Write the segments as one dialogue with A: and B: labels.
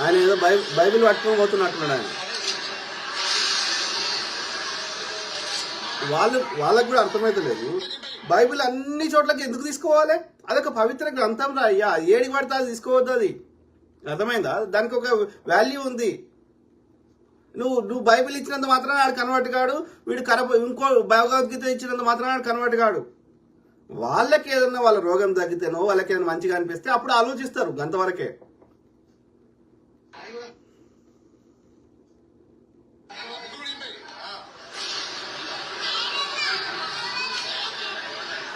A: ఆయన ఏదో బైబిల్ పట్టుకొని పోతున్నట్టున్నాడు ఆయన. వాళ్ళకు కూడా అర్థమైతలేదు. బైబిల్ అన్ని చోట్లకి ఎందుకు తీసుకోవాలి? అదొక పవిత్ర గ్రంథం రా అయ్యా. ఏడి పడితే అది తీసుకోవద్దు. అది అర్థమైందా? దానికి ఒక వాల్యూ ఉంది. నువ్వు బైబిల్ ఇచ్చినంత మాత్రాన ఆడు కన్వర్ట్ కాడు. వీడు ఇంకో భగవద్గీత ఇచ్చినంత మాత్రాన ఆడు కన్వర్ట్ కాడు. వాళ్ళకి ఏదన్నా వాళ్ళ రోగం తగ్గితేనో వాళ్ళకి ఏదైనా మంచిగా అనిపిస్తే అప్పుడు ఆలోచిస్తారు. అంతవరకే.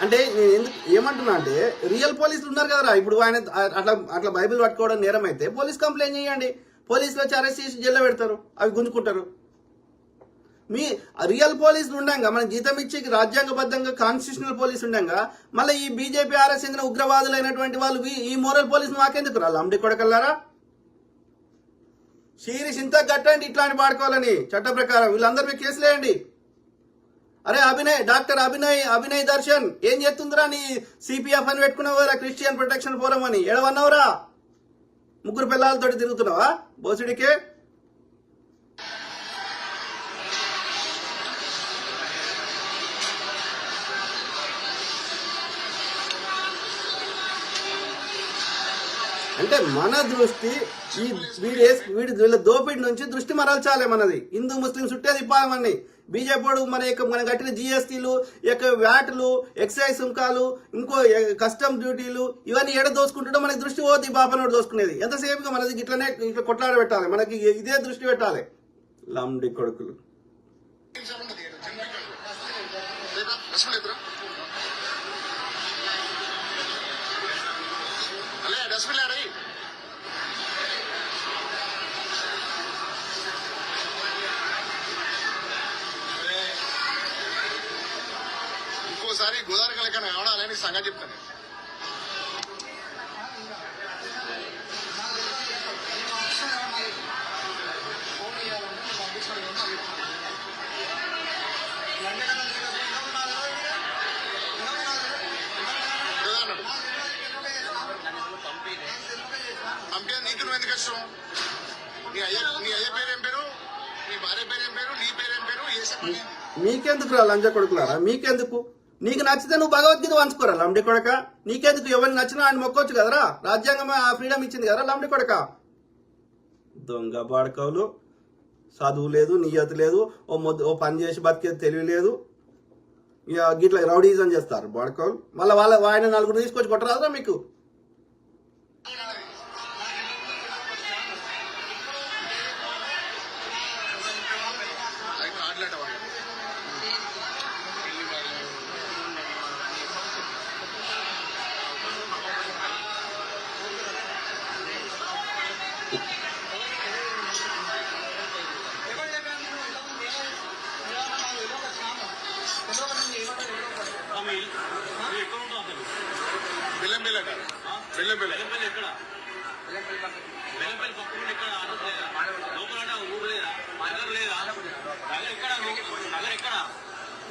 A: అంటే నేను ఎందుకు ఏమంటున్నా అంటే, రియల్ పోలీసులు ఉన్నారు కదరా. ఇప్పుడు ఆయన అట్లా బైబిల్ పట్టుకోవడం నేరం అయితే పోలీస్ కంప్లైంట్ చేయండి. పోలీసులు వచ్చి అరెస్ట్ చేసి జైల్లో పెడతారు. అవి గుంజుకుంటారు. మీ రియల్ పోలీసులు ఉండగా, మన జీతం ఇచ్చి రాజ్యాంగబద్ధంగా కాన్స్టిట్యూషనల్ పోలీసు ఉండగా, మళ్ళీ ఈ బీజేపీ ఆర్ఎస్ చెందిన ఉగ్రవాదులు అయినటువంటి వాళ్ళు ఈ మోరల్ పోలీసు మాకెందుకు రా? లంబడి కొడకల్లారా. సీరియస్ ఇంత కట్టండి ఇట్లాంటి పాడుకోవాలని చట్ట ప్రకారం. వీళ్ళందరి మీద కేసులు వేయండి. అరే డాక్టర్ అభినయ్ దర్శన్ ఏం చేస్తుందిరా? నీ సిపిఎఫ్ అని పెట్టుకున్నావు కదా, క్రిస్టియన్ ప్రొటెక్షన్ ఫోరం అని. ఎడవన్నావురా? 3 పిల్లలతో తిరుగుతున్నావా బోసుడికే? అంటే మన దృష్టి వీళ్ళ దోపిడి నుంచి దృష్టి మరల్చాలి. మనది హిందూ ముస్లిం చుట్టే తిప్పామని. బీజేపీ మన కట్టిన జిఎస్టీలు, వ్యాట్లు, ఎక్సైజ్ సుంకాలు, ఇంకో కస్టమ్ డ్యూటీలు ఇవన్నీ ఎడ దోసుకుంటుంటే మనకి దృష్టి పోతుంది. బాపనోడు దోసుకునేది ఎంతసేపుగా మనది ఇట్లా కొట్లాడ పెట్టాలి. మనకి ఇదే దృష్టి పెట్టాలి. లండి కొడుకులు.
B: ఇంకోసారి గోదావరి కలకన కావడాలని సంగతి చెప్తాను. పంపే నీకు నువ్వు ఎందుకు ఇష్టం? నీ అయ్య పేరేం పేరు? నీ భార్య పేరేం పేరు? నీ పేరేం పేరు?
A: మీకెందుకు రా లంజ కొడుకులారా? మీకెందుకు? నీకు నచ్చితే నువ్వు భగవద్గీత వంచుకోరా లంబడి కొడక. నీకెందుకు? ఎవరిని నచ్చినా ఆయన మొక్కొచ్చు కదరా. రాజ్యాంగం ఆ ఫ్రీడమ్ ఇచ్చింది కదరా లంబడి కొడక. దొంగ బాడకవులు. చదువు లేదు, నియత లేదు, ఓ పని చేసి బతికేది తెలివి లేదు. ఇక గిట్లా రౌడీజం చేస్తారు బాడకవులు. మళ్ళీ ఆయన 4 తీసుకొచ్చి కొట్టరాదురా మీకు?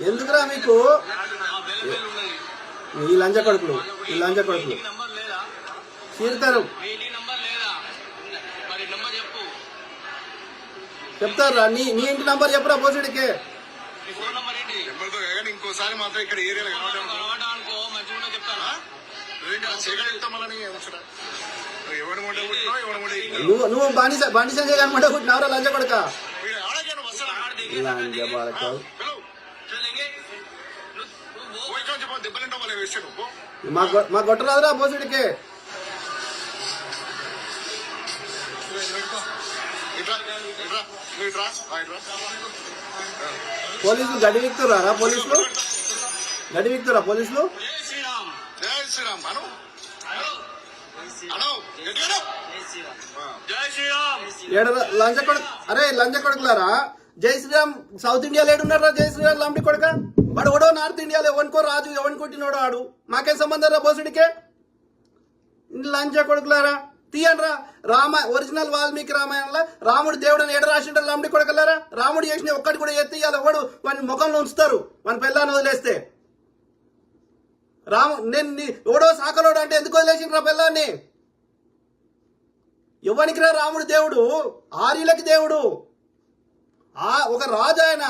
A: ఎందుకురా మీకు ఈ లంజ కొడుకులు చీరుతారు. చెప్తారా? నీ ఇంటి నంబర్ చెప్పురా బోసుడికి.
B: ఇంకోసారి మాత్రం ఇక్కడ ఏరియాలో
A: నువ్వు బండి సంజయ్ గారు మంట కుట్టినావురా లంజ కొడుక. మా కొట్టరాదురా బోసుడికి. పోలీసులు గడి విక్తురా? పోలీసులు గడి విక్తురా? పోలీసులు లంజ కొడుకు. అరే లంజ కొడుకులారా, జై శ్రీరామ్ సౌత్ ఇండియాలో ఏడున్నారా? జై శ్రీరామ్ లంబడి కొడుక. వాడు ఓడో నార్త్ ఇండియాలో ఎవరికో రాజు, ఎవరిని కొట్టినోడు ఆడు. మాకేం సంబంధం రా బోసుడికే? లంజ కొడుకులారా తీయండ్రా. ఒరిజినల్ వాల్మీకి రామాయణంలో రాముడు దేవుడు ఎడ రాసింటారు లంబడి కొడుకులారా? రాముడు చేసిన ఒక్కటి కూడా ఎత్తియాలి. వాడు వాడిని ముఖంలో ఉంచుతారు మన పిల్లని వదిలేస్తే. నేను ఎవడో సాకలోడు అంటే ఎందుకు వదిలేసిండ్రా పిల్లాన్ని? ఎవరికి రా రాముడు దేవుడు? ఆర్యులకి దేవుడు. ఒక రాజు ఆయన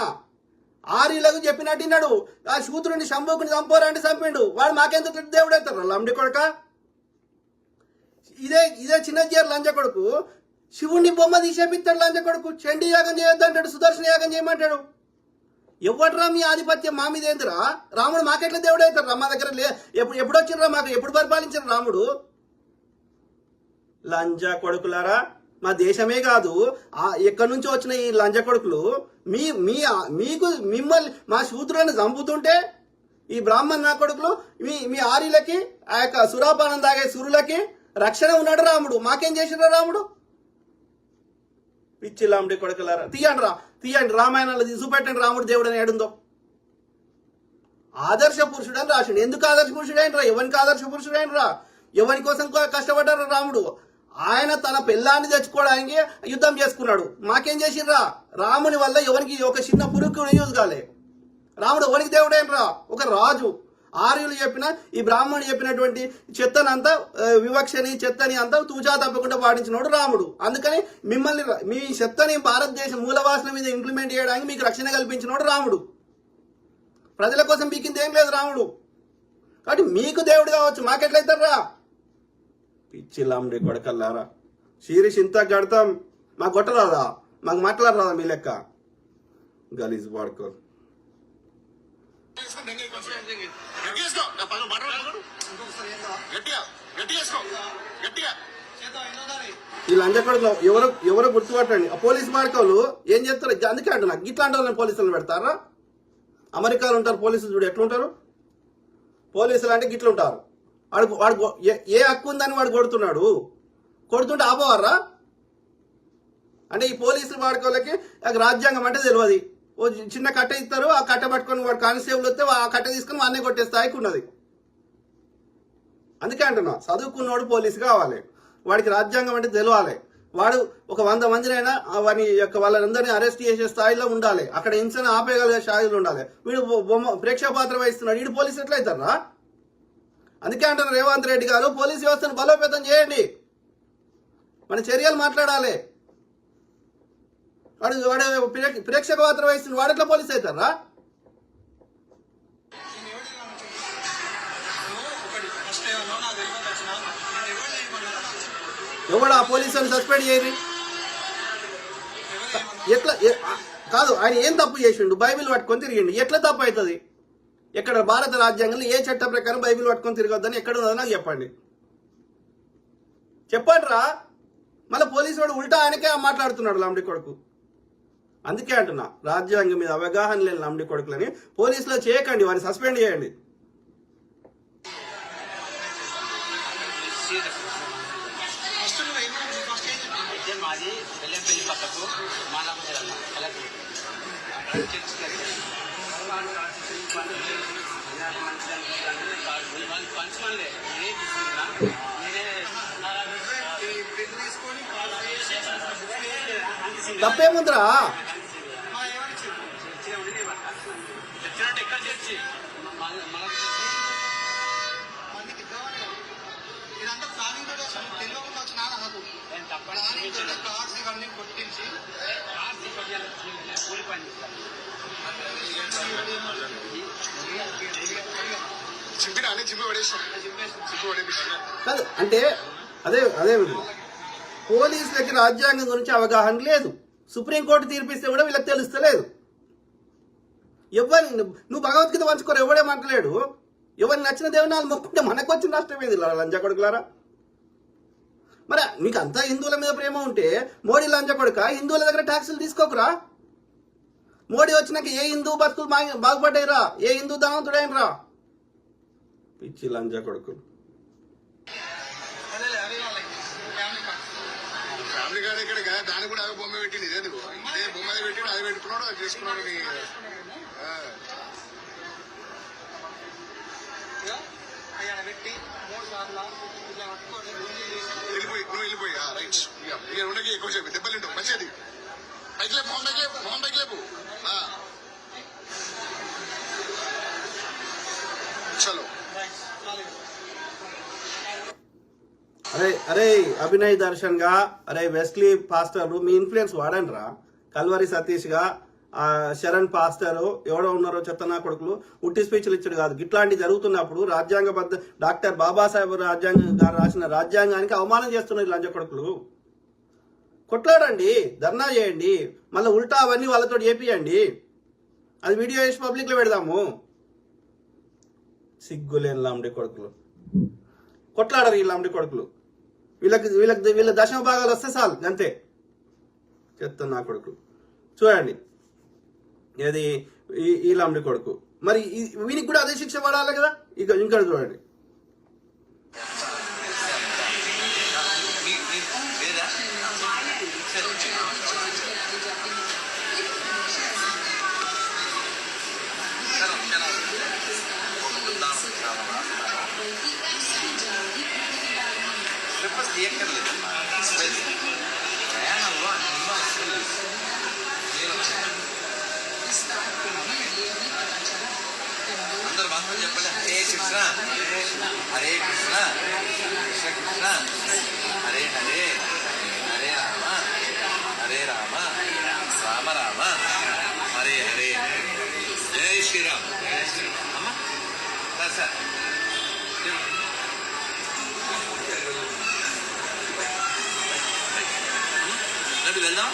A: ఆర్యులకు చెప్పినట్టున్నాడు, ఆ శూద్రుని శంభుకుని చంపోరంటే చంపిండు. వాడు మాకెందుకు దేవుడు అవుతారు లంబడి కొడుక? ఇదే చిన్న చేరు లంజ కొడుకు శివుణ్ణి బొమ్మ తీసేపిస్తాడు. లంజ కొడుకు చండీ యాగం చేయొద్దంటాడు, సుదర్శన యాగం చేయమంటాడు. ఎవడరా మీ ఆధిపత్యం మా మీద ఏందిరా? రాముడు మాకెట్లా దేవుడు అవుతారు? మా దగ్గర ఎప్పుడు వచ్చిర్రా? మాకు ఎప్పుడు పరిపాలించారు రాముడు? లంజా కొడుకులారా, మా దేశమే కాదు ఎక్కడి నుంచో వచ్చిన ఈ లంజ కొడుకులు మీకు మిమ్మల్ని మా శూద్రులను చంపుతుంటే ఈ బ్రాహ్మణ నా కొడుకులు మీ ఆర్యులకి ఆ యొక్క సురాపానం తాగే సురులకి రక్షణ ఉన్నాడు రాముడు. మాకేం చేసిరా రాముడు? పిచ్చి లాంటి కొడుకులారా, తీయండి రామాయణాలు చూపెట్టండి రాముడు దేవుడు అని ఏడుందో. ఆదర్శ పురుషుడు అని రాసిండు. ఎందుకు ఆదర్శ పురుషుడు అయినరా? ఎవరికి ఆదర్శ పురుషుడు అయినరా? ఎవరి కోసం కష్టపడ్డారా రాముడు? ఆయన తన పిల్లాన్ని తెచ్చుకోవడానికి యుద్ధం చేసుకున్నాడు. మాకేం చేసిర్రా? రాముని వల్ల ఎవరికి ఒక చిన్న పురుగు యూజ్ కాలే. రాముడు ఎవరికి దేవుడైనరా? ఒక రాజు. ఆర్యులు చెప్పిన ఈ బ్రాహ్మణుడు చెప్పినటువంటి చెత్తనంతా వివక్షని చెత్తని అంతా తూచా తప్పకుండా పాటించినోడు రాముడు. అందుకని మిమ్మల్ని మీ చెత్తని భారతదేశం మూలవాసన మీద ఇంప్లిమెంట్ చేయడానికి మీకు రక్షణ కల్పించినోడు రాముడు. ప్రజల కోసం మీకింది ఏం లేదు రాముడు. కాబట్టి మీకు దేవుడు కావచ్చు, మాకెట్లయితారా? పిచ్చి లాంబడి కొడకల్లారా, శీరిష్ ఇంత కడతాం మాకు కొట్టరాదా? మాకు మాట్లాడరాదా మీ లెక్క? గలీజ్ వాడుకో. ఈ లంజ కొడుకు ఎవరో గుర్తుపట్టండి. ఆ పోలీస్ మార్కోలు ఏం చేస్తారు? అందుకే అంటున్నా, ఇట్లాంటి వాళ్ళని పోలీసులను పెడతారా? అమెరికాలో ఉంటారు పోలీసులు, చూడు ఎట్లుంటారు పోలీసులు అంటే గిట్లు ఉంటారు. వాడు ఏ హక్కు ఉందని వాడు కొడుతుంటే ఆపవారా? అంటే ఈ పోలీసులు వాడుకోలకి రాజ్యాంగం అంటే తెలియదు. ఓ చిన్న కట్ట ఇస్తారు, ఆ కట్ట పట్టుకొని వాడు కానిస్టేబుల్ వస్తే ఆ కట్ట తీసుకుని వాడిని కొట్టే స్థాయికి ఉన్నది. అందుకే అంటున్నా, చదువుకున్నవాడు పోలీసు కావాలి, వాడికి రాజ్యాంగం అంటే తెలియాలి. వాడు ఒక 100 మందినైనా వాని యొక్క వాళ్ళందరినీ అరెస్ట్ చేసే స్థాయిలో ఉండాలి. అక్కడ హింసను ఆపేయగలిగే స్థాయిలో ఉండాలి. వీడు ప్రేక్షక పాత్ర వహిస్తున్నాడు, వీడు పోలీసు ఎట్లయితారా? అందుకే అంటారు రేవంత్ రెడ్డి గారు, పోలీస్ వ్యవస్థను బలోపేతం చేయండి, మన చర్యలు మాట్లాడాలి. వాడు ప్రేక్షక పాత్ర వహిస్తున్న వాడు ఎట్లా పోలీసు అవుతారా? ఎవడు ఆ పోలీసుని సస్పెండ్ చేయరు? ఎట్లా కాదు, ఆయన ఏం తప్పు చేసిండు? బైబిల్ పట్టుకొని తిరిగిండు. ఎట్లా తప్పు అవుతుంది? ఎక్కడ భారత రాజ్యాంగంలో ఏ చట్ట ప్రకారం బైబిల్ పట్టుకొని తిరగొద్దని ఎక్కడ ఉన్నదో నాకు చెప్పండి రా. మళ్ళీ పోలీసు వాడు ఉల్టా ఆయనకే మాట్లాడుతున్నాడు లాంబడి కొడుకు. అందుకే అంటున్నా, రాజ్యాంగం మీద అవగాహన లేని లాంబడి కొడుకులని పోలీసులో చేయకండి, వారిని సస్పెండ్ చేయండి. తప్పేముందిరా? కాదు అంటే అదే పోలీసులకి రాజ్యాంగం గురించి అవగాహన లేదు. సుప్రీంకోర్టు తీర్పిస్తే కూడా వీళ్ళకి తెలుస్తలేదు. నువ్వు భగవద్గీత పంచుకోరు, ఎవడే మాట్లాడు. ఎవరికి నచ్చిన దేవునాలు మొక్కుంటే మనకు వచ్చిన నష్టం ఏది లంజా కొడుకులారా? మరి నీకు అంతా హిందువుల మీద ప్రేమ ఉంటే మోడీ లంజా కొడుక హిందువుల దగ్గర ట్యాక్సులు తీసుకోకురా. మోడీ వచ్చినాక ఏ హిందూ బతుకులు బాగుపడ్డాయిరా? ఏ హిందూ ధనవంతుడైనరా? పిచ్చి లంజా కొడుకులు.
B: ఫ్యామిలీ కార్డు ఇక్కడ దాని కూడా అదే బొమ్మ పెట్టింది. ఇదే బొమ్మ పెట్టి అది పెట్టుకున్నాడు, అది చేసుకున్నాడు. వెళ్ళిపోయి రైట్ ఇక ఉండకి ఎక్కువ చెప్పి దెబ్బలు మంచిది. పైకి లేపు, మొహం పైకి లేపు. చలో
A: అరే అరే అభినయ్ దర్శన్ గా, అరే వెస్లీ పాస్టర్ మీ ఇన్ఫ్లుయెన్స్ వాడండి రా. కల్వరి సతీష్ గా, శరణ్ పాస్టర్ ఎవడో ఉన్నారో చెత్తనా కొడుకులు ఉట్టి స్పీచ్లు ఇచ్చాడు కాదు. ఇట్లాంటి జరుగుతున్నప్పుడు రాజ్యాంగబద్ధ డాక్టర్ బాబాసాహెబ్ గారు రాసిన రాజ్యాంగానికి అవమానం చేస్తున్నారు లంజ కొడుకులు. కొట్లాడండి, ధర్నా చేయండి, మళ్ళీ ఉల్టా అవన్నీ వాళ్ళతో చేపియండి. అది వీడియో చేసి పబ్లిక్ లో పెడదాము. సిగ్గులేని లాంబడి కొడుకులు కొట్లాడరు. ఈ లాంబడి కొడుకులు వీళ్ళ దశమ భాగాలు వస్తే చాలు అంతే. చెప్తాను నా కొడుకు చూడండి, ఏది ఈ లాంబడి కొడుకు. మరి వీనికి కూడా అదే శిక్ష పడాలి కదా. ఇంకా చూడండి.
C: అందరు మాత్రం చెప్పండి, హరే కృష్ణ హరే కృష్ణ కృష్ణ కృష్ణ హరే హరే హరే రామ హరే రామ రామ రామ హరే హరే జై శ్రీరామ్ జై శ్రీరామ్. అమ్మ సార్ नबी वेलदाम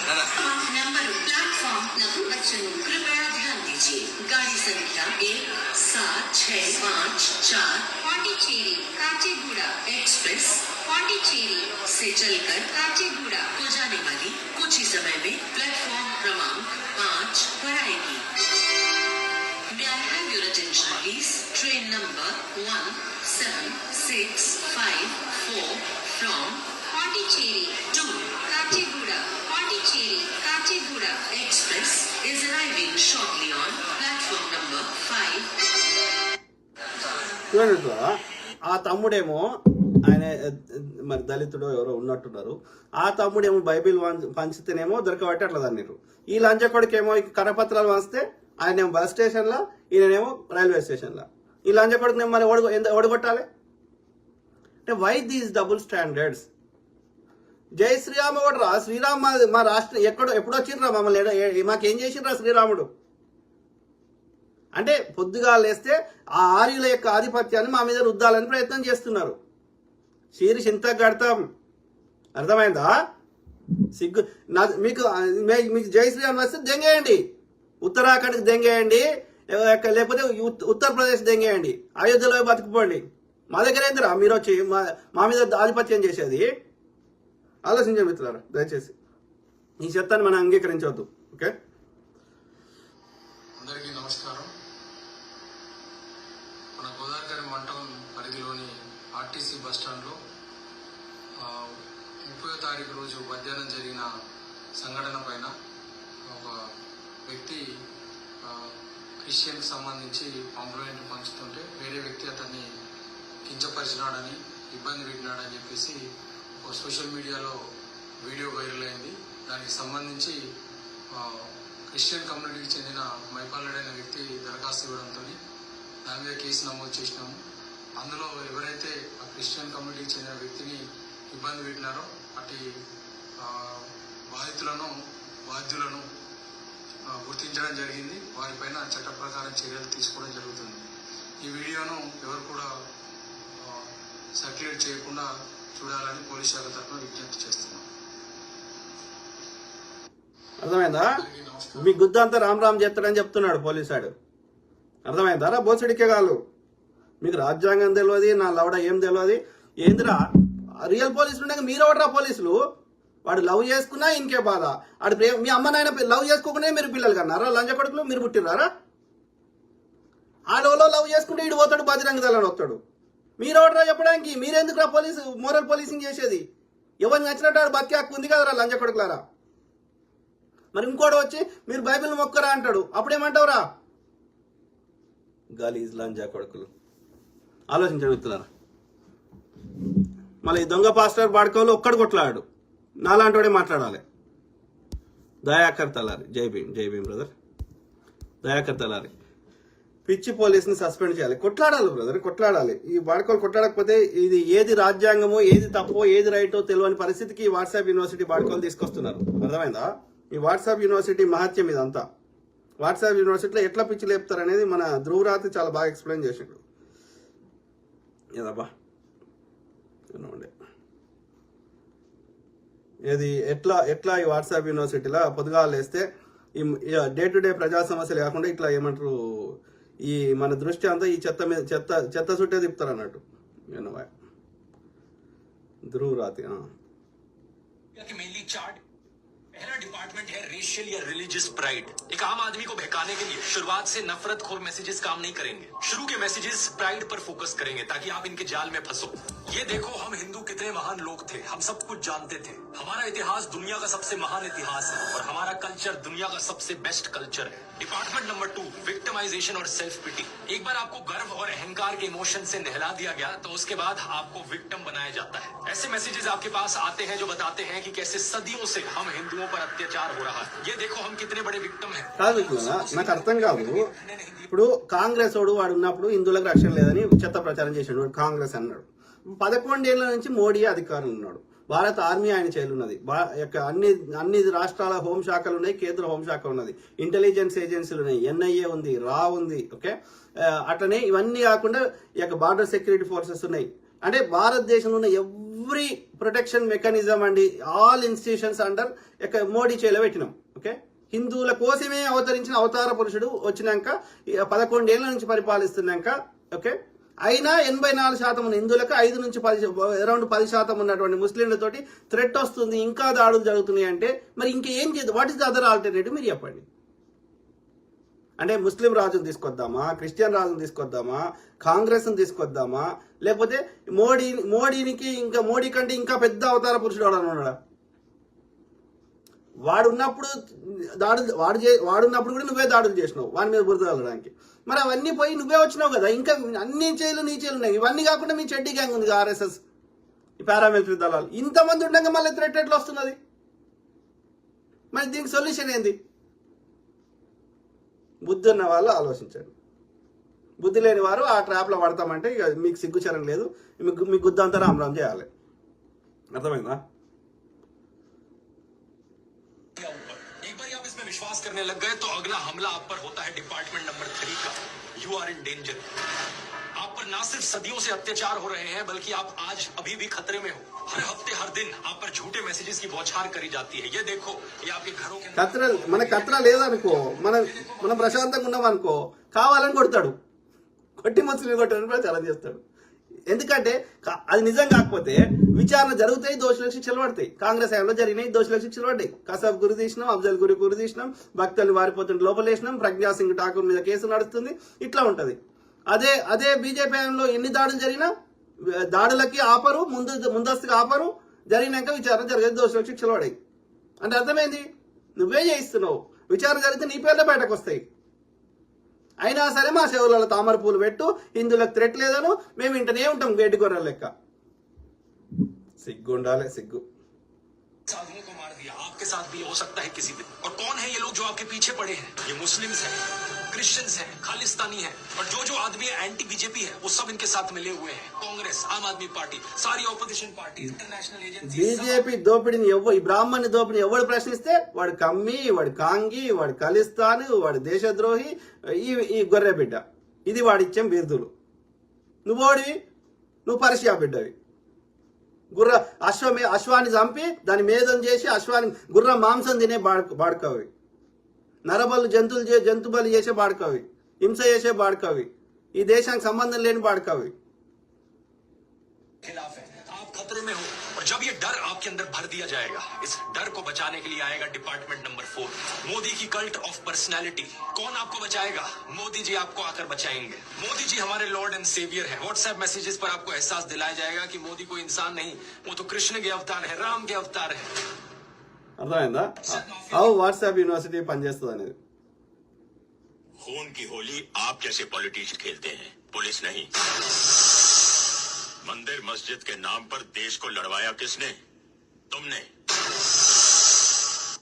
C: दादा
D: नंबर प्लेटफॉर्म नंबर बच्चों कृपया ध्यान दीजिए. गाड़ी संख्या 1765 पांडिचेरी काचीगुड़ा एक्सप्रेस पांडिचेरी से चलकर काचीगुड़ा को जाने वाली कुछ ही समय में प्लेटफॉर्म क्रमांक 5 पर आएगी. May I have your attention please? Train number 17654 from Pondicherry to Kachiguda, Pondicherry-Kachiguda Express is arriving shortly on platform number 5.
A: చూడండి, ఆ తమ్ముడేమో ఆయన మరి దళితుడు ఎవరో ఉన్నట్టున్నారు. ఆ తమ్ముడేమో బైబిల్ పంచితేనేమో దొరకబట్టి అట్లా దాన్ని. ఈ లంచకొడికేమో కరపత్రాలు పంచితే ఆయనేమో బస్ స్టేషన్లో, ఈయనేమో రైల్వే స్టేషన్లో. ఈ లంచకొడికి మరి ఓడగొట్టాలి అంటే వై దీస్ డబుల్ స్టాండర్డ్స్? జై శ్రీరామ్ ఒకటి శ్రీరామ్ మా రాష్ట్రం ఎప్పుడు వచ్చిండ్రా మమ్మల్ని మాకేం చేసిండ్రా శ్రీరాముడు అంటే పొద్దుగా లేస్తే ఆ ఆర్యుల యొక్క ఆధిపత్యాన్ని మా మీద రుద్దాలని ప్రయత్నం చేస్తున్నారు. శీరి చింత కడతాం, అర్థమైందా? సిగ్గు మీకు జై శ్రీరామ్ వస్తే దెంగేయండి, ఉత్తరాఖండ్కి దెంగేయండి, లేకపోతే ఉత్తరప్రదేశ్ దెంగేయండి, అయోధ్యలో బతుకుపోండి. మా దగ్గర ఏందిరా మీరు వచ్చి మా మీద ఆధిపత్యం చేసేది? ఆలోచించే మిత్రులారా, దయచేసి ఈ చెత్తని మనం అంగీకరించవద్దు. ఓకే,
E: అందరికీ నమస్కారం. మన గోదావరి మండలం పరిధిలోని ఆర్టీసీ బస్టాండ్లో 30వ తారీఖు రోజు మధ్యాహ్నం జరిగిన సంఘటన పైన ఒక వ్యక్తి క్రిస్టియన్కి సంబంధించి పాంప్లెంట్ పంచుతుంటే వేరే వ్యక్తి అతన్ని కించపరిచినాడని, ఇబ్బంది పెట్టినాడని చెప్పేసి ఒక సోషల్ మీడియాలో వీడియో వైరల్ అయింది. దానికి సంబంధించి క్రిస్టియన్ కమ్యూనిటీకి చెందిన మైపాలెడ్ అనే వ్యక్తి దరఖాస్తు ఇవ్వడంతో దాని మీద కేసు నమోదు చేసినాము. అందులో ఎవరైతే ఆ క్రిస్టియన్ కమ్యూనిటీకి చెందిన వ్యక్తిని ఇబ్బంది పెట్టినారో అటు బాధ్యులను గుర్తించడం జరిగింది. వారిపైన చట్ట ప్రకారం చర్యలు తీసుకోవడం జరుగుతుంది. ఈ వీడియోను ఎవరు కూడా సర్క్యులేట్ చేయకుండా చూడాలని పోలీస్ శాఖ తరఫున విజ్ఞప్తి చేస్తున్నాం.
A: అర్థమైందా? మీ గుద్దంతా రామ్ రామ్ చేస్తాడని చెప్తున్నాడు పోలీసాడు. అర్థమైందా రా బోసడికే కాదు? మీకు రాజ్యాంగం తెలియదు, నా లవడ ఏం తెలియదు. ఏందిరా రియల్ పోలీసులు ఉండగా మీరు ఎవడరా పోలీసులు? వాడు లవ్ చేసుకున్నా ఇంకే బాధ. వాడు మీ అమ్మ నాయన లవ్ చేసుకోకుండా మీరు పిల్లలు కన్నారా? లంజ కొడుకులు మీరు పుట్టిర్రారా? ఆడోలో లవ్ చేసుకుంటే ఇటు పోతాడు, బజరంగ దళాన్ని వస్తాడు. మీరు ఎవడరా చెప్పడానికి? మీరెందుకురా పోలీసు మోరల్ పోలీసింగ్ చేసేది? ఎవరిని నచ్చినట్టు వాడు బతికే హక్కు ఉంది కదరా లంజ కొడుకులారా. మరి ఇంకోటి వచ్చి మీరు బైబిల్ మొక్కరా అంటాడు, అప్పుడేమంటావురా? గలీజ్ లంజా కొడుకులు. ఆలోచించండి మిత్రులారా. మళ్ళీ దొంగ పాస్టర్ బాడుకోలు ఒక్కడు కొట్లాడు, నాలాంటి మాట్లాడాలి. దయాకర్ తలారి, జై భీమ్ బ్రదర్. దయాకర్ తలారి పిచ్చి పోలీసుని సస్పెండ్ చేయాలి. కొట్లాడాలి బ్రదర్, కొట్లాడాలి. ఈ బాడుకోలు కొట్లాడకపోతే ఇది ఏది రాజ్యాంగమో ఏది తప్పో ఏది రైటో తెలియని పరిస్థితికి ఈ వాట్సాప్ యూనివర్సిటీ బాడుకోలు తీసుకొస్తున్నారు. అర్థమైందా? ఈ వాట్సాప్ యూనివర్సిటీ మహత్యం ఇదంతా. వాట్సాప్ యూనివర్సిటీలో ఎట్లా పిచ్చి లేపుతారు అనేది మన ధ్రువరాత్రి చాలా బాగా ఎక్స్ప్లెయిన్ చేసిండు. ఏదబ్బా ఏది ఎట్లా ఈ వాట్సాప్ యూనివర్సిటీలో పొద్దుగాలు వేస్తే ఈ డే టు డే ప్రజా సమస్యలు కాకుండా ఇట్లా ఏమంటారు ఈ మన దృష్టి అంతా ఈ చెత్త మీద చెత్త చుట్టే తిప్పుతారు అన్నట్టు. ధ్రువరాతి
F: मेनली चार्ट पहला डिपार्टमेंट है रेशियल या रिलीजियस प्राइड। एक आम आदमी को बहकाने के लिए शुरुआत से नफरत खोर मैसेजेस काम नहीं करेंगे। शुरू के मैसेजेस प्राइड पर फोकस करेंगे ताकि आप इनके जाल में फंसो। ये देखो हम हिंदू कितने महान लोग थे, हम सब कुछ जानते थे। हमारा इतिहास दुनिया का सबसे महान इतिहास है और हमारा कल्चर दुनिया का सबसे बेस्ट कल्चर है। डिपार्टमेंट नंबर 2 विक्टिमाइजेशन और सेल्फ पिटी। एक बार आपको गर्व और अहंकार के इमोशन से नहला दिया गया तो उसके बाद आपको विक्टिम बनाया जाता है। ऐसे मैसेजेस आपके पास आते हैं जो बताते हैं कि कैसे सदियों से हम हिंदुओं पर अत्याचार हो रहा है। ये देखो हम कितने बड़े विक्टिम हैं।
A: కాదు నాకు అర్థం కాదు. ఇప్పుడు కాంగ్రెస్ వాడు ఉన్నప్పుడు హిందువులకు రక్షణ లేదని చెత్త ప్రచారం చేసాడు. వాడు కాంగ్రెస్ అన్నాడు. 11 ఏళ్ల నుంచి మోడీ అధికారం ఉన్నాడు. భారత ఆర్మీ ఆయన చేయాలన్నది. అన్ని రాష్ట్రాల హోంశాఖలు ఉన్నాయి, కేంద్ర హోంశాఖ ఉన్నది, ఇంటెలిజెన్స్ ఏజెన్సీలు ఉన్నాయి, ఎన్ఐఏ ఉంది, రా ఉంది. ఓకే, అట్లనే ఇవన్నీ కాకుండా బార్డర్ సెక్యూరిటీ ఫోర్సెస్ ఉన్నాయి. అంటే భారతదేశంలో ఉన్న ఎవ్రీ ప్రొటెక్షన్ మెకానిజం అండి ఆల్ ఇన్స్టిట్యూషన్స్ అండర్ మోడీ చేలో పెట్టినాం. ఓకే, హిందువుల కోసమే అవతరించిన అవతార పురుషుడు వచ్చినాక 11 ఏళ్ల నుంచి పరిపాలిస్తున్నాక ఓకే అయినా 84% ఉన్న హిందువులకు 5 నుంచి 10 అరౌండ్ 10% ఉన్నటువంటి ముస్లింలతోటి థ్రెట్ వస్తుంది, ఇంకా దాడులు జరుగుతున్నాయి. అంటే మరి ఇంకేం చేద్దాం? What is the other alternative మీరు చెప్పండి. అంటే ముస్లిం రాజును తీసుకొద్దామా, క్రిస్టియన్ రాజును తీసుకొద్దామా, కాంగ్రెస్ను తీసుకొద్దామా, లేకపోతే మోడీ కంటే ఇంకా పెద్ద అవతార పురుషుడు ఉన్నాడా? వాడున్నప్పుడు వాడున్నప్పుడు కూడా నువ్వే దాడులు చేసినావు వాడి మీద బురద వెళ్ళడానికి. మరి అవన్నీ పోయి నువ్వే వచ్చినావు కదా. ఇంకా అన్ని చేలు నీ చేలు ఉన్నాయి. ఇవన్నీ కాకుండా మీ చెడ్డీ గ్యాంగ్ ఉంది, ఆర్ఎస్ఎస్, ఈ పారామిలిటరీ దళాలు. ఇంతమంది ఉండగా మళ్ళీ థ్రెట్ ఎట్లా వస్తున్నది? మరి దీనికి సొల్యూషన్ ఏంది? బుద్ధి ఉన్న వాళ్ళు ఆలోచించండి. బుద్ధి లేని వారు ఆ ట్రాప్లో పడతామంటే ఇక మీకు సిగ్గుచరం లేదు. మీ గుద్దంతా రామ్ చేయాలి. అర్థమైందా?
F: एक बार आप इसमें विश्वास करने लग गए तो अगला हमला आप पर होता है डिपार्टमेंट नंबर 3 का। You are in danger. आप पर ना सिर्फ सदियों से अत्याचार हो रहे हैं बल्कि आप आज अभी भी खतरे में हो। हर हफ्ते हर दिन आप पर झूठे मैसेजेस की बौछार करी जाती है। ये देखो ये आपके घरों के
A: మన కత్ర లేదనుకో, మనం ప్రశాంతంగా ఉన్నామనుకో, కావాలని కొడతాడు, కొట్టి ముస్లిం కొట్టడానికి ప్రచారం చేస్తాడు. ఎందుకంటే అది నిజం కాకపోతే విచారణ జరుగుతాయి, దోషులకు శిక్షలు పడతాయి. కాంగ్రెస్ హయాంలో జరిగినాయి, దోషులకు శిక్షలు పడ్డాయి. కసాబ్ గురి తీసినాం, అఫ్జల్ గురి తీసినాం, భక్తులు వారిపోతుంటే లోపలేసినాం, ప్రజ్ఞా సింగ్ ఠాకూర్ మీద కేసు నడుస్తుంది. ఇట్లా ఉంటది. అదే బీజేపీ హయాంలో ఎన్ని దాడులు జరిగినా దాడులకి ఆపరు, ముందస్తుగా ఆపరు, జరిగినాక విచారణ జరిగేది, దోషులకు శిక్షలు పడాయి. అంటే అర్థమైంది, నువ్వే చేయిస్తున్నావు. విచారణ జరిగితే నీ పేర్లే బయటకు వస్తాయి. అయినా సరే మా సేవలలో తామర పూలు పెట్టు, హిందువులకు థ్రెట్ లేదను మేము ఇంటనే ఉంటాం గేటి గొర్రెల లెక్క. సిగ్గు ఉండాలి, సిగ్గు.
F: साधुओं को मार दिया, आपके साथ भी हो सकता है किसी दिन। और कौन है ये लोग जो आपके पीछे पड़े हैं? ये मुस्लिम्स हैं, क्रिश्चियंस हैं, खालिस्तानी हैं, और जो आदमी एंटी बीजेपी है वो सब इनके साथ मिले हुए हैं। कांग्रेस, आम आदमी पार्टी, सारी opposition party, international agency.
A: BJP దోపిడిని ఈ బ్రాహ్మణి దోపిడిని ఎవడు ప్రశ్నిస్తే వాడు కమ్మి, వాడు కాంగి, వాడు ఖలిస్తాను, వాడు దేశద్రోహి, ఈ గొర్రె బిడ్డ. ఇది వాడిచ్చాం బిరుదులు. నువ్వు పరిషియా బిడ్డవి. అశ్వాన్ని చంపి దాని మేధం చేసి గుర్ర మాంసం తినే బాడుకవి, నరబలు జంతు బలి చేసే బాడుకవి, హింస చేసే బాడుకవి, ఈ దేశానికి సంబంధం లేని బాడుకవి.
F: खिलाफ है, आप खतरे में हो। और जब ये डर आपके अंदर भर दिया जाएगा, इस डर को बचाने के लिए आएगा डिपार्टमेंट नंबर 4, मोदी की कल्ट ऑफ पर्सनैलिटी। कौन आपको बचाएगा? मोदी जी आपको आकर बचाएंगे। मोदी जी हमारे लॉर्ड एंड सेवियर हैं। व्हाट्सएप मैसेजेस पर आपको एहसास दिलाया जाएगा कि मोदी कोई इंसान नहीं, वो तो कृष्ण के अवतार है, राम के अवतार है।
A: అర్థమైందా హౌ వాట్సాప్ యూనివర్సిటీ పనిచేస్తుంది అనేది?
G: खून की होली आप जैसे पॉलिटिशियन खेलते हैं, पुलिस नहीं। मंदिर मस्जिद के नाम पर देश को लड़वाया किसने? तुमने।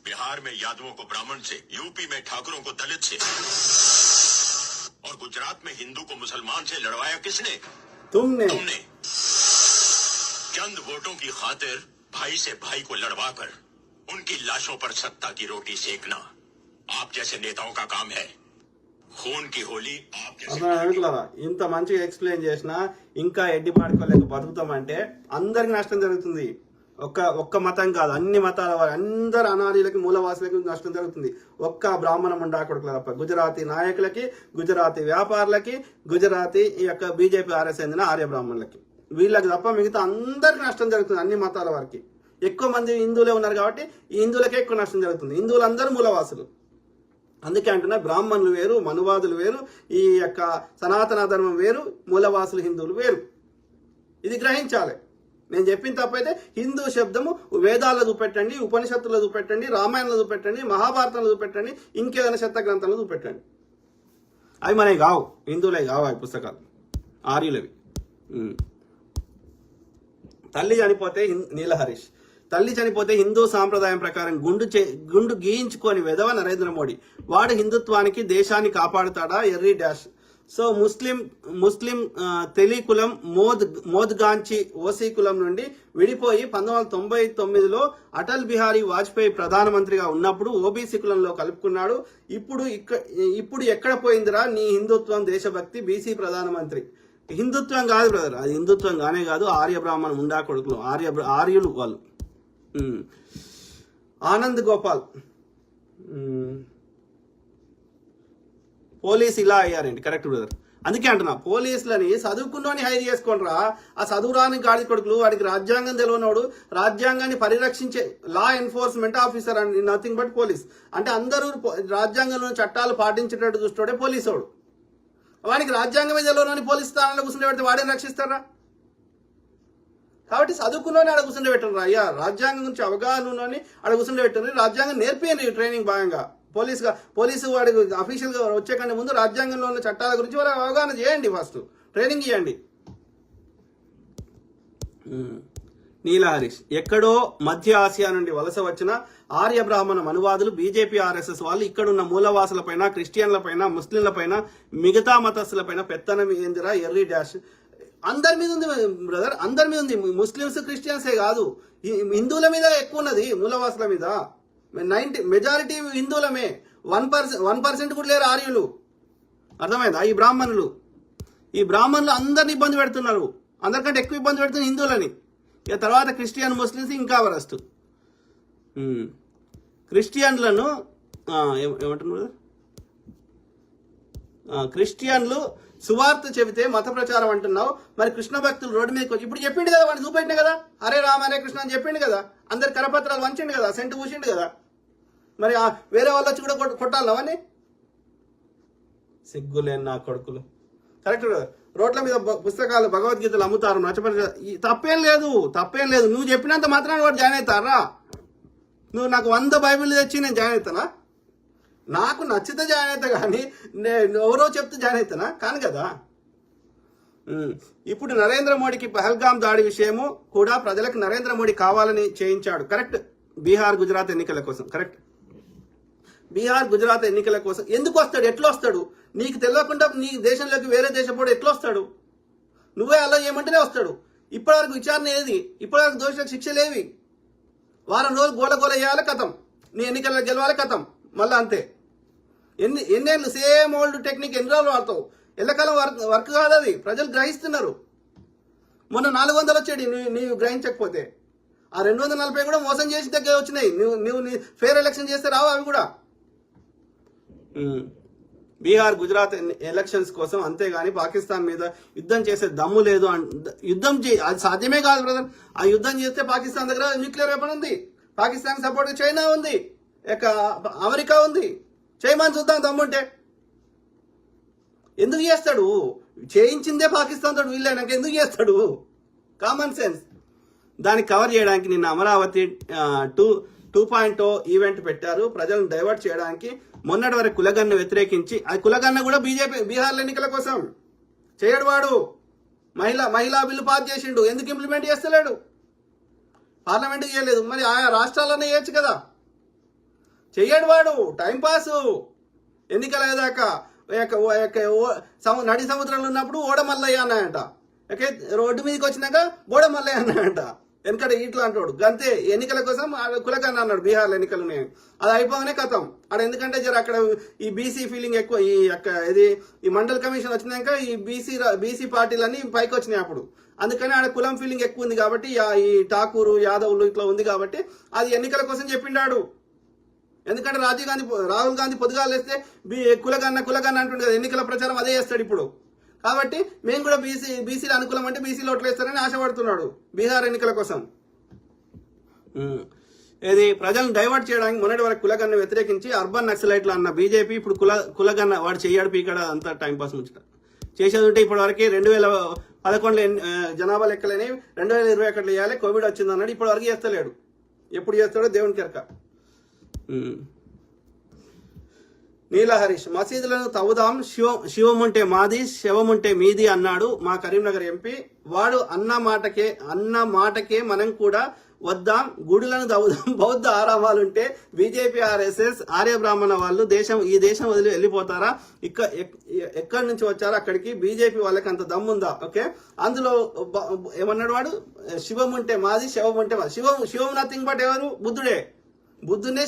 G: बिहार में यादवों को ब्राह्मण से, यूपी में ठाकुरों को दलित से, और गुजरात में हिंदू को मुसलमान से लड़वाया किसने?
A: तुमने
G: तुमने। चंद वोटों की खातिर भाई से भाई को लड़वाकर उनकी लाशों पर सत्ता की रोटी सेकना आप जैसे नेताओं का काम है। खून की होली आप जैसे
A: అర్థమైనా? ఇంత మంచిగా ఎక్స్ప్లెయిన్ చేసినా ఇంకా ఎడ్డి పాడుకోలేక బతుకుతామంటే అందరికి నష్టం జరుగుతుంది. ఒక్క మతం కాదు, అన్ని మతాల వారు అందరు అనారీలకి మూలవాసులకి నష్టం జరుగుతుంది. ఒక్క బ్రాహ్మణ ముండా కొడుకుల తప్ప గుజరాతీ నాయకులకి, గుజరాతీ వ్యాపారులకి, గుజరాతీ ఈ యొక్క బీజేపీ ఆర్ఎస్ చెందిన ఆర్య బ్రాహ్మణులకి, వీళ్ళకి తప్ప మిగతా అందరికి నష్టం జరుగుతుంది. అన్ని మతాల వారికి ఎక్కువ మంది హిందువులే ఉన్నారు కాబట్టి ఈ హిందువులకే ఎక్కువ నష్టం జరుగుతుంది. హిందువులందరూ మూలవాసులు. అందుకే అంటున్నా బ్రాహ్మణులు వేరు, మనువాదులు వేరు, ఈ యొక్క సనాతన ధర్మం వేరు, మూలవాసులు హిందువులు వేరు. ఇది గ్రహించాలి. నేను చెప్పిన తప్పైతే హిందూ శబ్దము వేదాల్లో చూపెట్టండి, ఉపనిషత్తుల్లో చూపెట్టండి, రామాయణంలో చూపెట్టండి, మహాభారతంలో చూపెట్టండి, ఇంకేదైనా శత గ్రంథంలో చూపెట్టండి. అవి మనవి కావు, హిందువులే కావు అవి పుస్తకాలు, ఆర్యులవి. తల్లి చనిపోతే నీలహరీష్, తల్లి చనిపోతే హిందూ సాంప్రదాయం ప్రకారం గుండు గీయించుకొని వెధవ నరేంద్ర మోడీ. వాడు హిందుత్వానికి దేశాన్ని కాపాడుతాడా? ఎర్రీ డాష్. సో ముస్లిం తెలి కులం మోద్గాంచి ఓసీ కులం నుండి విడిపోయి 1999లో అటల్ బిహారీ వాజ్పేయి ప్రధానమంత్రిగా ఉన్నప్పుడు ఓబీసీ కులంలో కలుపుకున్నాడు. ఇప్పుడు ఎక్కడ పోయిందిరా నీ హిందుత్వం, దేశభక్తి? బీసీ ప్రధానమంత్రి. హిందుత్వం కాదు బ్రదర్, అది హిందుత్వం కానే కాదు. ఆర్య బ్రాహ్మణ ముండా కొడుకులు, ఆర్యులు వాళ్ళు. ఆనంద్ గోపాల్, పోలీసు ఇలా అయ్యారండి. Correct brother. అందుకే అంటున్నా పోలీసులని చదువుకున్నోని హైర్ చేసుకోండిరా. ఆ చదువురాని గాడి కొడుకులు, వాడికి రాజ్యాంగం తెలియనోడు, రాజ్యాంగాన్ని పరిరక్షించే law enforcement officer and nothing but police. అంటే అందరూ రాజ్యాంగంలోని చట్టాలు పాటించేటట్టు చూస్తాడే పోలీసోడు. వాడికి రాజ్యాంగమే తెలియనోని పోలీస్ స్థానంలో కూర్చుంటే పెడితే వాడిని రక్షిస్తారా? కాబట్టి చదువుకున్నోని ఆడ కూర్చుంటే పెట్టరు. అయ్యా రాజ్యాంగం గురించి అవగాహన ఉన్నోని ఆడ కూర్చుంటే పెట్టరు. రాజ్యాంగం నేర్పియండి ట్రైనింగ్ భాగంగా. పోలీసు వాడికి అఫీషియల్గా వచ్చే కంటే ముందు రాజ్యాంగంలో ఉన్న చట్టాల గురించి వాళ్ళకి అవగాహన చేయండి, ఫస్ట్ ట్రైనింగ్ ఇవ్వండి. నీలా హరీష్, ఎక్కడో మధ్య ఆసియా నుండి వలస వచ్చిన ఆర్య బ్రాహ్మణ మనువాదులు, బీజేపీ ఆర్ఎస్ఎస్ వాళ్ళు ఇక్కడున్న మూలవాసులపైన, క్రిస్టియన్లపైన, ముస్లింలపైన, మిగతా మతస్థులపైన పెత్తనం ఏందిరా? Err dash. అందరి మీద ఉంది బ్రదర్, అందరి మీద ఉంది. ముస్లింస్ క్రిస్టియన్సే కాదు, హిందువుల మీద ఎక్కువ ఉన్నది, మూలవాసుల మీద. మెజారిటీ హిందువులమే, 1% కూడా లేరు ఆర్యులు. అర్థమైందా? ఈ బ్రాహ్మణులు అందరిని ఇబ్బంది పెడుతున్నారు. అందరికంటే ఎక్కువ ఇబ్బంది పెడుతున్నారు హిందువులని. ఇక తర్వాత క్రిస్టియన్, ముస్లిమ్స్ ఇంకా వరస్ట్. క్రిస్టియన్లను ఏమంటున్నారు? క్రిస్టియన్లు సువార్త చెబితే మత ప్రచారం అంటున్నావు. మరి కృష్ణ భక్తులు రోడ్డు మీదకి వచ్చి ఇప్పుడు చెప్పిండు కదా, వాడిని చూపెట్టిన కదా, హరే రామ హరే కృష్ణ అని చెప్పిండు కదా, అందరి కరపత్రాలు వంచిండు కదా, సెంటు పూసిండు కదా. మరి వేరే వాళ్ళు వచ్చి కూడా కొట్టాలవని సిగ్గులేని నా కొడుకులు. కరెక్ట్. రోడ్ల మీద పుస్తకాలు, భగవద్గీతలు అమ్ముతారు, నచ్చపడి. తప్పేం లేదు. నువ్వు చెప్పినంత మాత్రాన్ని వాడు జాయిన్ అవుతారా? నువ్వు నాకు 100 బైబిల్ తెచ్చి నేను జాయిన్ అవుతానా? నాకు నచ్చితే జాయిన్ అవుతా, కానీ నేను ఎవరో చెప్తే జాయిన్ అవుతానా? కాను కదా. ఇప్పుడు నరేంద్ర మోడీకి పహల్గాం దాడి విషయము కూడా ప్రజలకు నరేంద్ర మోడీ కావాలని చేయించాడు. కరెక్ట్. బీహార్ గుజరాత్ ఎన్నికల కోసం. కరెక్ట్. బీహార్ గుజరాత్ ఎన్నికల కోసం ఎందుకు వస్తాడు? ఎట్లా వస్తాడు? నీకు తెలియకుండా నీ దేశంలోకి వేరే దేశపోడు ఎట్లా వస్తాడు? నువ్వే అలా చేయమంటేనే వస్తాడు. ఇప్పటివరకు విచారణ ఏది? ఇప్పటివరకు దోషులకు శిక్షలేవి? వారం రోజులు గోల వేయాలి, కథం. నీ ఎన్నికల్లో గెలవాలి, కథం. మళ్ళీ అంతే. ఎన్నేళ్ళు సేమ్ ఓల్డ్ టెక్నిక్ ఎన్ని రోజులు వాడతావు? ఎల్లకాలం వర్క్ కాదు అది. ప్రజలు గ్రహిస్తున్నారు. మొన్న 400 వచ్చాడు నీవు గ్రహించకపోతే. ఆ 240 కూడా మోసం చేసి దగ్గర వచ్చినాయి. నువ్వు ఫేర్ ఎలక్షన్ చేస్తే రావు అవి కూడా. బీహార్ గుజరాత్ ఎలక్షన్స్ కోసం, అంతేగాని పాకిస్తాన్ మీద యుద్ధం చేసే దమ్ము లేదు. అది సాధ్యమే కాదు బ్రదర్. ఆ యుద్ధం చేస్తే పాకిస్తాన్ దగ్గర న్యూక్లియర్ వెపన్ ఉంది, పాకిస్తాన్ సపోర్ట్ చైనా ఉంది, అమెరికా ఉంది. చేయమని చూద్దాం దమ్ముంటే. ఎందుకు చేస్తాడు? చేయించిందే పాకిస్తాన్ తోడు, వీళ్ళైనాక ఎందుకు చేస్తాడు? Common sense. దాన్ని కవర్ చేయడానికి నిన్న అమరావతి 2.0 ఈవెంట్ పెట్టారు, ప్రజలను డైవర్ట్ చేయడానికి. మొన్నటి వరకు కులగన్ను వ్యతిరేకించి, ఆ కులగన్న కూడా బీహార్ ఎన్నికల కోసం చేయడు వాడు. మహిళా బిల్లు పాస్ చేసిండు, ఎందుకు ఇంప్లిమెంట్ చేస్తలేడు? పార్లమెంట్ చేయలేదు, మరి ఆయా రాష్ట్రాలనే చేయొచ్చు కదా. చెయ్యడు వాడు, టైంపాసు. ఎన్నికలు అయ్యేదాకా నడి సముద్రంలో ఉన్నప్పుడు ఓడమల్లయ్య అన్నాయంట. ఓకే, రోడ్డు మీదకి వచ్చినాక బోడమల్లయ్య అన్నాయంట. వెనకడ ఇట్లా అంటాడు గంతే. ఎన్నికల కోసం కులకన్న అన్నాడు బీహార్లో ఎన్నికలు ఉన్నాయి. అది అయిపోగానే కథం ఆడ. ఎందుకంటే జర అక్కడ ఈ బీసీ ఫీలింగ్ ఎక్కువ. ఈ మండల్ కమిషన్ వచ్చినాక ఈ బీసీ పార్టీలన్నీ పైకి వచ్చినాయి అప్పుడు. అందుకని ఆడ కులం ఫీలింగ్ ఎక్కువ ఉంది కాబట్టి ఈ ఠాకూరు యాదవులు ఇట్లా ఉంది కాబట్టి అది ఎన్నికల కోసం చెప్పిండాడు. ఎందుకంటే రాహుల్ గాంధీ పొద్దుగాలు వేస్తే కులగన్న అంటుండే కదా, ఎన్నికల ప్రచారం అదే చేస్తాడు ఇప్పుడు. కాబట్టి మేము కూడా బీసీలు అనుకూలం అంటే బీసీలు ఓట్లు వేస్తారని ఆశపడుతున్నాడు బీహార్ ఎన్నికల కోసం. ఇది ప్రజలను డైవర్ట్ చేయడానికి మొన్నటి వరకు కులగన్న వ్యతిరేకించి అర్బన్ నక్సలైట్లు అన్న బీజేపీ ఇప్పుడు కులగన్న వాడు చెయ్యాడు పీకడ అంతా టైంపాస్ ముచ్చట చేసేది ఉంటే ఇప్పటి వరకు 2011 జనాభా లెక్కలని 2021 వేయాలి. కోవిడ్ వచ్చింది అన్నాడు, ఇప్పటి వరకు చేస్తలేడు. ఎప్పుడు చేస్తాడో దేవుని కెరక. నీలా హరీష్ మసీదులను తవ్వుదాం, శివముంటే మాది శవముంటే మీది అన్నాడు మా కరీంనగర్ ఎంపీ. వాడు అన్న మాటకే మనం కూడా వద్దాం, గుడులను తవ్వుదాం. బౌద్ధ ఆరామాలుంటే బీజేపీ ఆర్ఎస్ఎస్ ఆర్య బ్రాహ్మణ వాళ్ళు ఈ దేశం వదిలి వెళ్ళిపోతారా? ఎక్కడి నుంచి వచ్చారో అక్కడికి బీజేపీ వాళ్ళకి అంత దమ్ముందా? ఓకే, అందులో ఏమన్నాడు వాడు, శివం ఉంటే మాది శవం ఉంటే మాది. శివం నథింగ్ బట్ ఎవరు? బుద్ధుడే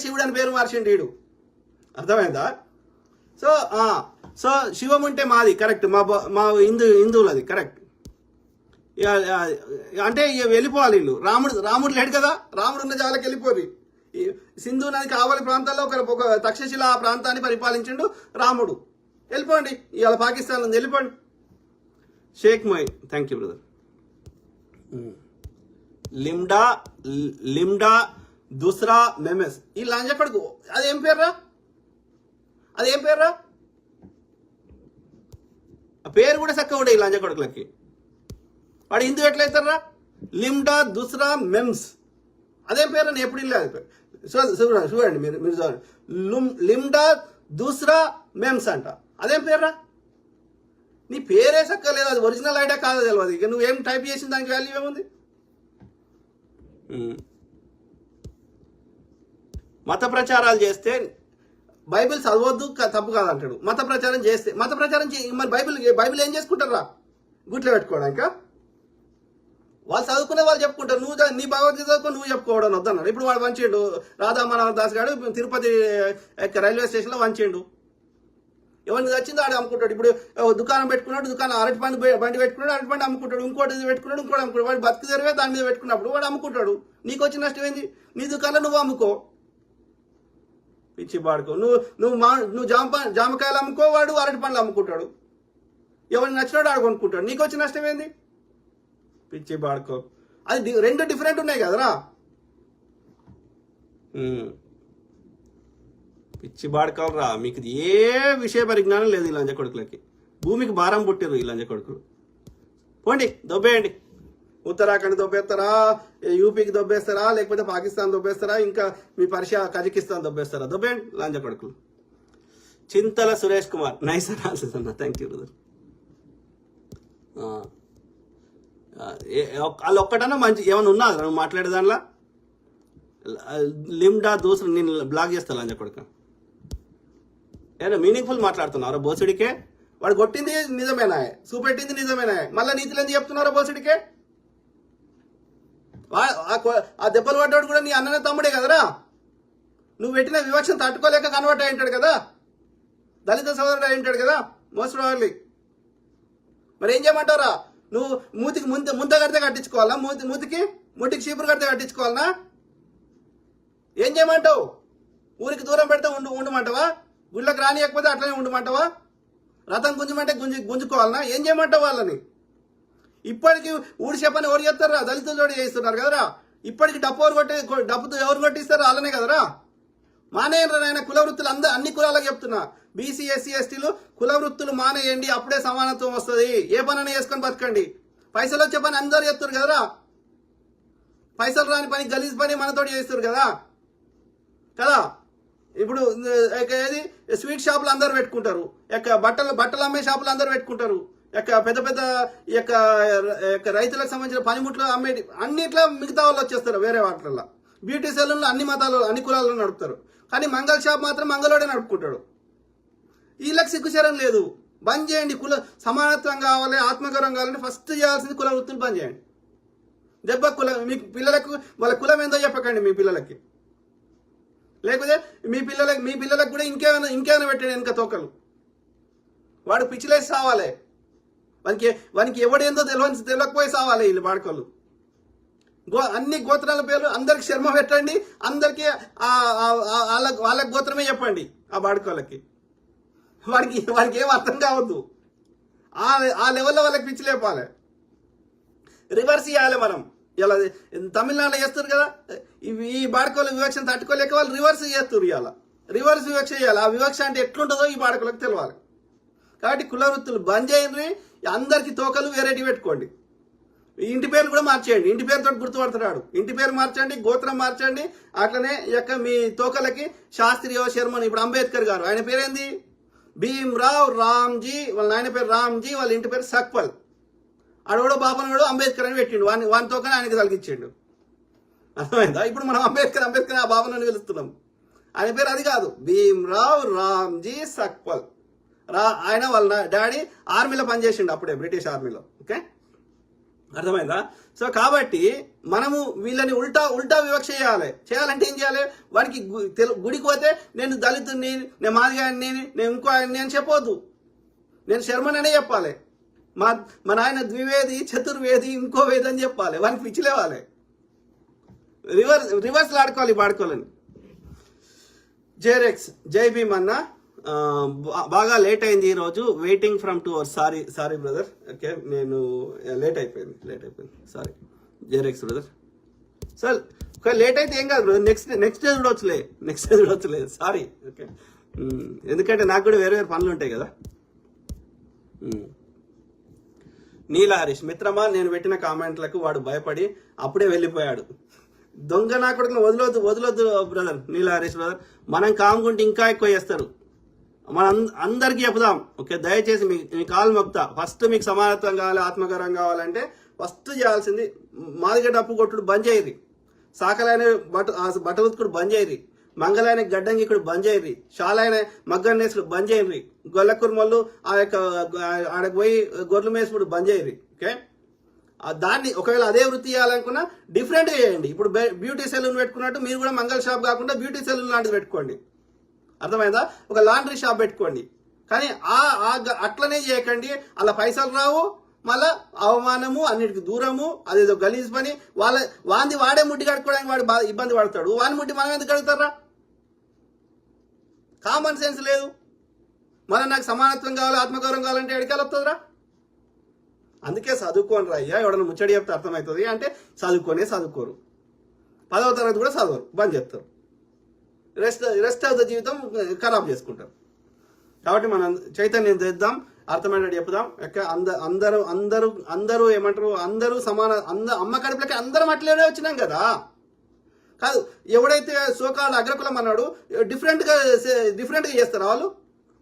A: శివుడు అని పేరు మార్చిండు వీడు. అర్థమైందా? సో శివం ఉంటే మాది కరెక్ట్, మా హిందువులది కరెక్ట్. అంటే వెళ్ళిపోవాలి వీళ్ళు. రాముడు లేడు కదా, రాముడు ఉన్న జాలకి వెళ్ళిపోయి సింధు నది కావలి ప్రాంతాల్లో ఒక తక్షశిల ఆ ప్రాంతాన్ని పరిపాలించిండు రాముడు. వెళ్ళిపోండి, ఇవాళ పాకిస్తాన్ ఉంది, వెళ్ళిపోండి. షేక్ మొయ్, థ్యాంక్ యూ బ్రదర్. లిమ్డా దూసరా మెమెస్. ఈ లంజ కొడుకు అదేం పేర్రా? ఆ పేరు కూడా చక్కగా ఉండే ఈ లంజ కొడుకులకి. వాడు హిందూ ఎట్లయితారా? లిమ్డా దూసరా మెమ్స్. అదేం పేరు? నేను ఎప్పుడు ఇల్లేదు. చూడండి మీరు చూడండి, లిమ్డా దూసరా మెమ్స్ అంట. అదేం పేర్రా? నీ పేరే చక్కలేదు, అది ఒరిజినల్ ఐడియా కాదో తెలియదు. ఇక నువ్వేం టైప్ చేసిన దానికి వాల్యూ ఏముంది? మత ప్రచారాలు చేస్తే బైబిల్ చదవద్దు తప్పు కాదంటాడు. మత ప్రచారం చేస్తే మరి బైబిల్ ఏం చేసుకుంటారా? గుట్లో పెట్టుకోవడానిక? వాళ్ళు చదువుకునే వాళ్ళు చెప్పుకుంటారు. నీ భగవద్గీత చదువుకో, నువ్వు చెప్పుకోవడం వద్దన్నాడు. ఇప్పుడు వాడు వంచిండు, రాధామోహన్ దాస్ గారు తిరుపతి రైల్వే స్టేషన్లో వంచిండు. ఎవరిని వచ్చిందో ఆడు అమ్ముకుంటాడు. ఇప్పుడు దుకాణం పెట్టుకున్నాడు, అరటి బండి పెట్టుకున్నాడు, అరటి బండి అమ్ముకుంటాడు. ఇంకోటి పెట్టుకున్నాడు, ఇంకోటి అమ్ముకుంటాడు. వాడు బతుకు తెరివే దాని మీద పెట్టుకున్నప్పుడు వాడు అమ్ముకుంటాడు. నీకు వచ్చిన నష్టం ఏంది? నీ దుకాణంలో నువ్వు అమ్ముకో, పిచ్చి పాడుకో. నువ్వు జామకాయలు అమ్ముకో, వాడు అరటి పండ్లు అమ్ముకుంటాడు. ఎవరిని నచ్చినాడు ఆడు కొనుక్కుంటాడు. నీకు వచ్చిన నష్టం ఏంది? పిచ్చి పాడుకో. అది రెండు డిఫరెంట్ ఉన్నాయి కదరా. పిచ్చి బాడకాలరా, మీకు ఏ విషయ పరిజ్ఞానం లేదు ఈ లంజ కొడుకులకి. భూమికి భారం పుట్టారు ఈ లంజ కొడుకులు. పోండి, దొబ్బేయండి. ఉత్తరాఖండ్ దొబ్బేస్తారా, యూపీకి దొబ్బేస్తారా, లేకపోతే పాకిస్తాన్ దొబ్బేస్తారా, ఇంకా మీ కజకిస్తాన్ దొబ్బేస్తారా? దొబ్బేయండి లంజ కొడుకులు. చింతల సురేష్ కుమార్, నైస్ అనాలిసిస్ అన్న, థ్యాంక్ యూ బ్రదర్. వాళ్ళు ఒక్కటన్నా మంచి ఏమైనా ఉన్నా నువ్వు మాట్లాడే దానిలో? లిమ్డా దూసరు నేను బ్లాక్ చేస్తా లంజ కొడుకు. ఏమన్నా మీనింగ్ఫుల్ మాట్లాడుతున్నారా బోసుడికే? వాడు కొట్టింది నిజమేనా, చూపెట్టింది నిజమేనా, మళ్ళీ నీతులు ఎందుకు చెప్తున్నారా బోసుడికే? ఆ దెబ్బలు పడ్డాడు కూడా నీ అన్ననే తమ్ముడే కదరా. నువ్వు పెట్టిన వివక్షను తట్టుకోలేక కన్వర్ట్ అయి ఉంటాడు కదా, దళిత సోదరుడు అయి ఉంటాడు కదా మోస్ట్ ప్రాబబ్లీ. మరి ఏం చేయమంటారా? నువ్వు మూతికి ముంత కడితే కట్టించుకోవాలా? మూతికి చీపురు కడితే కట్టించుకోవాలనా? ఏం చేయమంటావు? ఊరికి దూరం పెడితే ఉండమంటావా? గుళ్ళకి రానియకపోతే అట్లనే ఉండమంటావా? రథం గుంజమంటే గుంజుకోవాలనా? ఏం చేయమంటావు వాళ్ళని? ఇప్పటికి ఊడి చెప్పని ఎవరు చెప్తారా? దళితులు చేస్తున్నారు కదరా. ఇప్పటికి డప్పుతో ఎవరు కొట్టిస్తారో వాళ్ళనే కదరా. మానేయండి నాయన కుల వృత్తులు. అన్ని కులాలకు చెప్తున్నా, బీసీ ఎస్సీ ఎస్టీలు కుల వృత్తులు మానేయండి, అప్పుడే సమానత్వం వస్తుంది. ఏ పని చేసుకొని బతకండి. పైసలు వచ్చే పని అందరూ చేస్తారు కదరా. పైసలు రాని పని, గలీజ్ పని మనతోటి చేస్తారు కదా. ఇప్పుడు ఏది స్వీట్ షాపులు అందరు పెట్టుకుంటారు, బట్టలు అమ్మే షాపులు అందరు పెట్టుకుంటారు, పెద్ద పెద్ద రైతులకు సంబంధించిన పనిముట్లు అమ్మేటి అన్నిట్లా మిగతా వాళ్ళు వచ్చేస్తారు వేరే వాటిల్లో. బ్యూటీ సెలూన్లు అన్ని మతాలు అన్ని కులాల్లో నడుపుతారు, కానీ మంగళ షాప్ మాత్రం మంగళోడే నడుపుకుంటాడు. వీళ్ళకి సిగ్గుచరం లేదు. బంద్ చేయండి. సమానత్వం కావాలి, ఆత్మగౌరవం కావాలంటే ఫస్ట్ చేయాల్సింది కుల వృత్తులు బంద్ చేయండి. దెబ్బ మీ పిల్లలకు వాళ్ళ కులం ఏందో చెప్పకండి మీ పిల్లలకి. లేకపోతే మీ పిల్లలకు కూడా ఇంకేమైనా పెట్టండి వెనక తోకలు. వాడు పిచ్చిలేసి సావాలి. వానికి ఎవడేందో తెలియకపోయి సావాలి వీళ్ళు బాడుకోళ్ళు. అన్ని గోత్రాల పేర్లు అందరికి శర్మ పెట్టండి, అందరికి వాళ్ళ గోత్రమే చెప్పండి ఆ బాడుకోళ్ళకి. వాడికి ఏం అర్థం కావద్దు. ఆ లెవెల్లో వాళ్ళకి పిచ్చి లేపాలి. రివర్స్ చేయాలి మనం. ఇలా తమిళనాడులో చేస్తారు కదా, ఈ బాడుకోళ్ళ వివక్షను తట్టుకోలేక వాళ్ళు రివర్స్ చేస్తారు. ఇవాళ రివర్స్ వివక్ష చేయాలి. ఆ వివక్ష అంటే ఎట్లుంటుందో ఈ బాడుకోళ్ళకి తెలియాలి. కాబట్టి కుల వృత్తులు బంద్ చేయండి. అందరికి తోకలు వెరైటీ పెట్టుకోండి. ఇంటి పేరు కూడా మార్చేయండి. ఇంటి పేరుతో గుర్తుపడుతున్నాడు. ఇంటి పేరు మార్చండి, గోత్రం మార్చండి. అట్లనే మీ తోకలకి శాస్త్రియో శర్మని. ఇప్పుడు అంబేద్కర్ గారు, ఆయన పేరేంది? భీమ్రావ్ రామ్జీ. వాళ్ళ నాయన పేరు రామ్జీ, వాళ్ళ ఇంటి పేరు సక్పల్. ఆడోడో బాపనోడు అంబేద్కర్ అని పెట్టిండు. వాని తోకని ఆయనకి తలిగించిండు. అర్థమైందా? ఇప్పుడు మనం అంబేద్కర్ ఆ బాపనని పిలుస్తున్నాం. ఆయన పేరు అది కాదు, భీమ్రావ్ రామ్జీ సక్పల్. ఆయన వాళ్ళ డాడీ ఆర్మీలో పనిచేసిండు అప్పుడే, బ్రిటిష్ ఆర్మీలో. ఓకే, అర్థమైందా? సో కాబట్టి మనము వీళ్ళని ఉల్టా వివక్ష చేయాలంటే ఏం చేయాలి? వాడికి గుడికి పోతే నేను దళితుడిని, నేను మాదిగాడిని, నేను ఇంకో ఆయన్ని అని చెప్పొద్దు. నేను శర్మని అనే చెప్పాలి. మా నాయన ద్వివేది, చతుర్వేది, ఇంకో వేది అని చెప్పాలి. వానికి పిచ్చిలేవాలి. రివర్స్ ఆడుకోవాలి పాడుకోవాలని. జేరెక్స్ జై భీమ్ అన్న, బాగా లేట్ అయింది ఈరోజు. Waiting from 2 hours. Sorry brother. Okay, నేను లేట్ అయిపోయింది. Sorry xerox brother. సార్ ఒక లేట్ అయితే ఏం కాదు బ్రదర్, నెక్స్ట్ డే చూడవచ్చులే. సారీ. ఓకే, ఎందుకంటే నాకు కూడా వేరే పనులు ఉంటాయి కదా. నీలా హరీష్ మిత్రమా, నేను పెట్టిన కామెంట్లకు వాడు భయపడి అప్పుడే వెళ్ళిపోయాడు. దొంగ నా కొడుకుని వదలొద్దు బ్రదర్. నీలా హరీష్ బ్రదర్, మనం కాముకుంటే ఇంకా ఎక్కువ చేస్తారు. మనం అందరికీ చెప్దాం. ఓకే, దయచేసి మీ కాలు మొక్తా. ఫస్ట్ మీకు సమానత్వం కావాలి, ఆత్మగౌరవం కావాలంటే ఫస్ట్ చేయాల్సింది మాదిగడ్డ అప్పు కొట్టుడు బంద్ చేయరి, సాకలైన బట్ట ఉతుకుడు బంద్ చేయరి, మంగళైన గడ్డంగికుడు బంద్ చేయరి, షాలైన మగ్గన్నేసుడు బంద్ చేయరి, గొల్ల కుర్మలు ఆడకు పోయి గొర్రెలు మేసుడు బంద్ చేయరి. ఓకే, దాన్ని ఒకవేళ అదే వృత్తి చేయాలనుకున్నా డిఫరెంట్ చేయండి. ఇప్పుడు బ్యూటీ సెలూన్ పెట్టుకున్నట్టు మీరు కూడా మంగళ షాప్ కాకుండా బ్యూటీ సెలూన్ లాంటిది పెట్టుకోండి. అర్థమైందా? ఒక లాండ్రీ షాప్ పెట్టుకోండి. కానీ అట్లనే చేయకండి. అలా పైసలు రావు, మళ్ళా అవమానము, అన్నిటికి దూరము, అదేదో గలీజ్ పని. వాడే ముడ్డి కడుక్కోవడానికి వాడు ఇబ్బంది పడతాడు. వాని ముడ్డి మనం ఎందుకు కడుగుతారా? కామన్ సెన్స్ లేదు. నాకు సమానత్వం కావాలి, ఆత్మగౌరవం కావాలంటే ఎడికాలు వస్తుందిరా. అందుకే చదువుకోని రా అయ్యా. ఎవడన్నా ముచ్చడి చెప్తే అర్థమవుతుంది అంటే చదువుకోరు. 10వ తరగతి కూడా చదవరు, బంద్ చేస్తారు. రెస్ట్ ఆఫ్ ద జీవితం ఖరాబ్ చేసుకుంటారు. కాబట్టి మనం చైతన్యం తెద్దాం, అర్థమైనట్టు చెప్దాం. అందరూ ఏమంటారు, అందరూ సమాన, అమ్మ కడుపులకి అందరం అట్లనే వచ్చినాం కదా. కాదు, ఎవడైతే సోకాల అగ్రకులం అన్నాడు డిఫరెంట్గా చేస్తారా వాళ్ళు?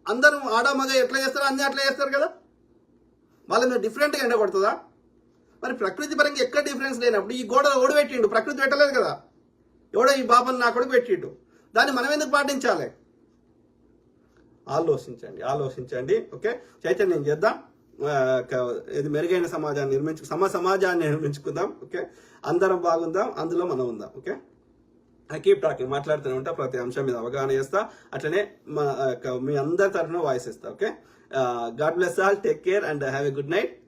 A: అందరూ ఆడ మగ ఎట్లా చేస్తారో అన్ని అట్లా చేస్తారు కదా. వాళ్ళని డిఫరెంట్గా ఎండగొడుతుందా? మరి ప్రకృతి పరంగా ఎక్కడ డిఫరెన్స్ లేనప్పుడు ఈ గోడ ఓడి పెట్టిండు, ప్రకృతి పెట్టలేదు కదా. ఎవడో ఈ బాబన్ నా కొడుకు పెట్టిండు, దాన్ని మనం ఎందుకు పాటించాలి? ఆలోచించండి. ఓకే, చైతన్యం చేద్దాం. ఇది మెరుగైన సమాజాన్ని సమాజాన్ని నిర్మించుకుందాం. ఓకే, అందరం బాగుందాం, అందులో మనం ఉందాం. ఓకే, ఐ కీప్ టాకింగ్, మాట్లాడుతూనే ఉంటా, ప్రతి అంశం మీద అవగాహన చేస్తా. అట్లనే మీ అందరి తరఫున వాయిస్ ఇస్తా. Okay, God bless all, take care and have a good night.